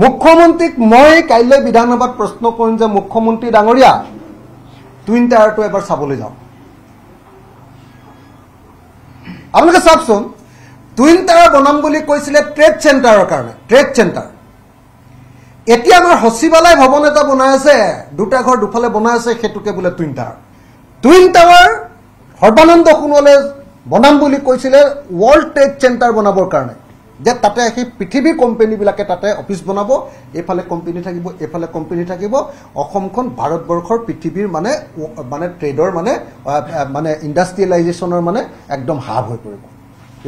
মুখ্যমন্ত্ৰীক মই কাইলৈ বিধানসভাত প্ৰশ্ন কৰিম যে মুখ্যমন্ত্ৰী ডাঙৰীয়া টুইন টায়াৰটো এবাৰ চাবলৈ যাওঁ। আপোনালোকে চাওকচোন, টুইন টায়াৰ বনাম বুলি কৈছিলে ট্ৰেড চেণ্টাৰৰ কাৰণে, ট্ৰেড চেণ্টাৰ। এতিয়া আমাৰ সচিবালয় ভৱন এটা বনাই আছে, দুটা ঘৰ দুফালে বনাই আছে, সেইটোকে বোলে twin tower. Twin tower Sarbananda সোণোৱালে বনাম বুলি কৈছিলে ৱৰ্ল্ড ট্ৰেড চেণ্টাৰ বনাবৰ কাৰণে, যে তাতে সেই পৃথিৱীৰ কোম্পানীবিলাকে তাতে অফিচ বনাব, এইফালে কোম্পানী থাকিব, এইফালে কোম্পানী থাকিব। অসমখন ভাৰতবৰ্ষৰ পৃথিৱীৰ মানে ট্ৰেডৰ মানে ইণ্ডাষ্ট্ৰিয়েলাইজেশ্যনৰ একদম হাব হৈ পৰিব।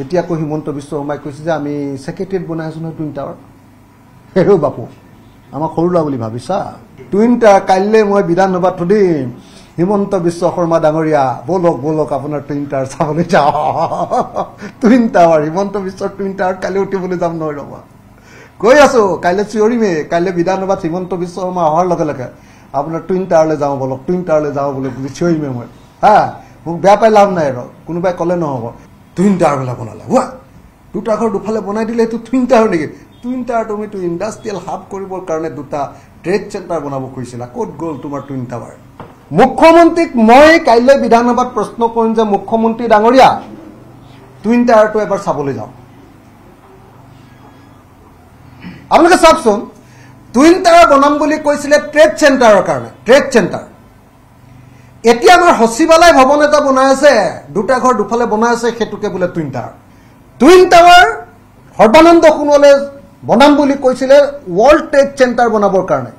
এতিয়া আকৌ হিমন্ত বিশ্ব শৰ্মাই কৈছে যে আমি ছেক্ৰেটেৰিয়েট বনাই আছো নহয় টুইন টাৱাৰ। হেৰৌ বাপু, আমাক সৰু ল'ৰা বুলি ভাবিছা? টুইন টাৱাৰ কাইলৈ মই বিধানসভাত সুধিম, হিমন্ত বিশ্ব শৰ্মা ডাঙৰীয়া বলক বলক আপোনাৰ টুইন টাৱাৰ চাবলৈ যাওঁ। টুইন টাৱাৰ, হিমন্ত বিশ্বৰ টুইন টাৱাৰ কালি উঠিবলৈ যাম নহয় ৰ'বা, কৈ আছো। কাইলৈ চিঞৰিমেই, কাইলৈ বিধানসভাত হিমন্ত বিশ্ব শৰ্মা অহাৰ লগে লগে আপোনাৰ টুইন টাৱাৰলৈ যাওঁ বলক, টুইন টাৱাৰলৈ যাওঁ বুলি চিঞৰিমেই মই। মোক বেয়া পাই লাভ নাই আৰু, কোনোবাই ক'লে নহ'ব টুইন টাৱাৰবিলাক বনালে। হোৱা দুটা ঘৰ দুফালে বনাই দিলে এইটো টুইন টাৱাৰ নেকি? টুইন টাৱাৰ তুমিতো ইণ্ডাষ্ট্ৰিয়েল হাব কৰিবৰ কাৰণে দুটা ট্ৰেড চেণ্টাৰ বনাব খুজিছিলা, ক'ত গ'ল তোমাৰ টুইন টাৱাৰ? মুখ্যমন্ত্ৰীক মই কাইলৈ বিধানসভাত প্ৰশ্ন কৰিম যে মুখ্যমন্ত্ৰী ডাঙৰীয়া টুইন টায়াৰটো এবাৰ চাবলৈ যাওঁ। আপোনালোকে চাওকচোন, টুইন টাৱাৰ বনাম বুলি কৈছিলে ট্ৰেড চেণ্টাৰৰ কাৰণে, ট্ৰেড চেণ্টাৰ। এতিয়া আমাৰ সচিবালয় ভৱন এটা বনাই আছে, দুটা ঘৰ দুফালে বনাই আছে, সেইটোকে বোলে twin tower. Twin tower Sarbananda সোণোৱালে বনাম বুলি কৈছিলে ৱৰ্ল্ড ট্ৰেড চেণ্টাৰ বনাবৰ কাৰণে,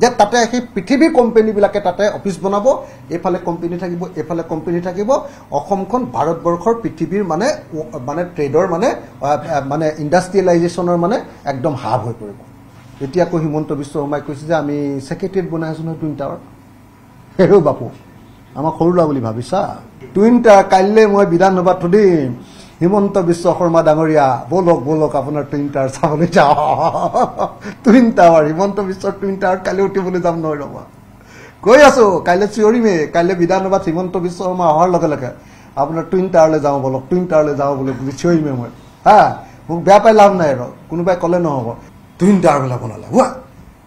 যে তাতে সেই পৃথিৱীৰ কোম্পানীবিলাকে তাতে অফিচ বনাব, এইফালে কোম্পানী থাকিব, এইফালে কোম্পানী থাকিব। অসমখন ভাৰতবৰ্ষৰ পৃথিৱীৰ মানে ট্ৰেডৰ মানে ইণ্ডাষ্ট্ৰিয়েলাইজেশ্যনৰ একদম হাব হৈ পৰিব। এতিয়া আকৌ হিমন্ত বিশ্ব শৰ্মাই কৈছে যে আমি ছেক্ৰেটেৰিয়েট বনাই আছো নহয় টুইন টাৱাৰ। হেৰৌ বাপু, আমাক সৰু ল'ৰা বুলি ভাবিছা? টুইন টাৱাৰ কাইলৈ মই বিধানসভাত সুধিম, হিমন্ত বিশ্ব শৰ্মা ডাঙৰীয়া বলক বলক আপোনাৰ টুইন টাৱাৰ চাবলৈ যাওঁ। টুইন টাৱাৰ, হিমন্ত বিশ্বৰ টুইন টাৱাৰ কালি উঠিবলৈ যাম নহয় ৰ'বা, কৈ আছো। কাইলৈ চিঞৰিমেই, কাইলৈ বিধানসভাত হিমন্ত বিশ্ব শৰ্মা অহাৰ লগে লগে আপোনাৰ টুইন টাৱাৰলৈ যাওঁ বলক, টুইন টাৱাৰলৈ যাওঁ বুলি চিঞৰিমেই মই। মোক বেয়া পাই লাভ নাই আৰু, কোনোবাই ক'লে নহ'ব টুইন টাৱাৰবিলাক বনালে। হোৱা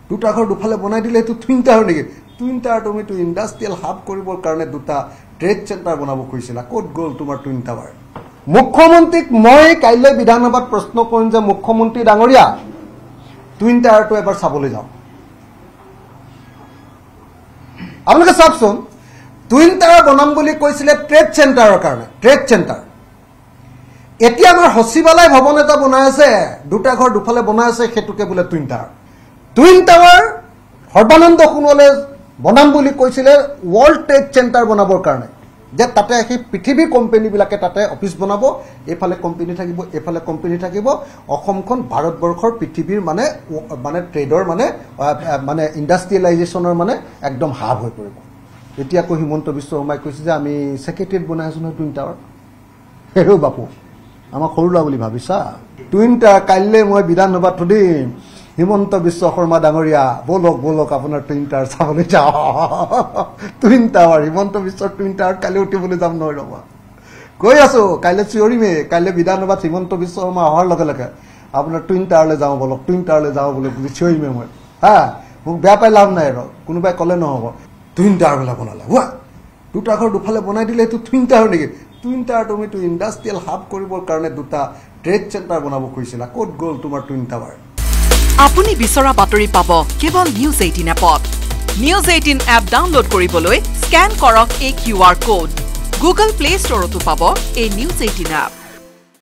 দুটা ঘৰ দুফালে বনাই দিলে এইটো টুইন টাৱাৰ নেকি? টুইন টাৱাৰ তুমিতো ইণ্ডাষ্ট্ৰিয়েল হাব কৰিবৰ কাৰণে দুটা ট্ৰেড চেণ্টাৰ বনাব খুজিছিলা, ক'ত গ'ল তোমাৰ টুইন টাৱাৰ? মুখ্যমন্ত্ৰীক মই কাইলৈ বিধানসভাত প্ৰশ্ন কৰিম যে মুখ্যমন্ত্ৰী ডাঙৰীয়া টুইন টায়াৰটো এবাৰ চাবলৈ যাওঁ। আপোনালোকে চাওকচোন, টুইন টাৱাৰ বনাম বুলি কৈছিলে ট্ৰেড চেণ্টাৰৰ কাৰণে, ট্ৰেড চেণ্টাৰ। এতিয়া আমাৰ সচিবালয় ভৱন এটা বনাই আছে, দুটা ঘৰ দুফালে বনাই আছে, সেইটোকে বোলে twin tower. Twin tower Sarbananda সোণোৱালে বনাম বুলি কৈছিলে ৱৰ্ল্ড ট্ৰেড চেণ্টাৰ বনাবৰ কাৰণে, যে তাতে সেই পৃথিৱীৰ কোম্পানীবিলাকে তাতে অফিচ বনাব, এইফালে কোম্পানী থাকিব, এইফালে কোম্পানী থাকিব। অসমখন ভাৰতবৰ্ষৰ পৃথিৱীৰ মানে ট্ৰেডৰ মানে ইণ্ডাষ্ট্ৰিয়েলাইজেশ্যনৰ একদম হাব হৈ পৰিব। এতিয়া আকৌ হিমন্ত বিশ্ব শৰ্মাই কৈছে যে আমি ছেক্ৰেটেৰিয়েট বনাই আছো নহয় টুইন টাৱাৰ। হেৰৌ বাপু, আমাক সৰু ল'ৰা বুলি ভাবিছা? টুইন টাৱাৰ কাইলৈ মই বিধানসভাত সুধিম, হিমন্ত বিশ্ব শৰ্মা ডাঙৰীয়া বলক বলক আপোনাৰ টুইন টাৱাৰ চাবলৈ যাওঁ। টুইন টাৱাৰ, হিমন্ত বিশ্বৰ টুইন টাৱাৰ কালি উঠিবলৈ যাম নহয় ৰ'বা, কৈ আছো। কাইলৈ চিঞৰিমেই, কাইলৈ বিধানসভাত হিমন্ত বিশ্ব শৰ্মা অহাৰ লগে লগে আপোনাৰ টুইন টাৱাৰলৈ যাওঁ বলক, টুইন টাৱাৰলৈ যাওঁ বুলি চিঞৰিমেই মই। মোক বেয়া পাই লাভ নাই আৰু, কোনোবাই ক'লে নহ'ব টুইন টাৱাৰবিলাক বনালে। হোৱা দুটা ঘৰ দুফালে বনাই দিলে এইটো টুইন টাৱাৰ নেকি? টুইন টাৱাৰ তুমিতো ইণ্ডাষ্ট্ৰিয়েল হাব কৰিবৰ কাৰণে দুটা ট্ৰেড চেণ্টাৰ বনাব খুজিছিলা, ক'ত গ'ল তোমাৰ টুইন টাৱাৰ? আপুনি বিচৰা বাতৰি পাব কেৱল নিউজ 18 এপত। নিউজ 18 এপ ডাউনলোড কৰিবলৈ স্কেন কৰক এই QR কোড। গুগল প্লে ষ্টৰতো পাব এই নিউজ 18 এপ।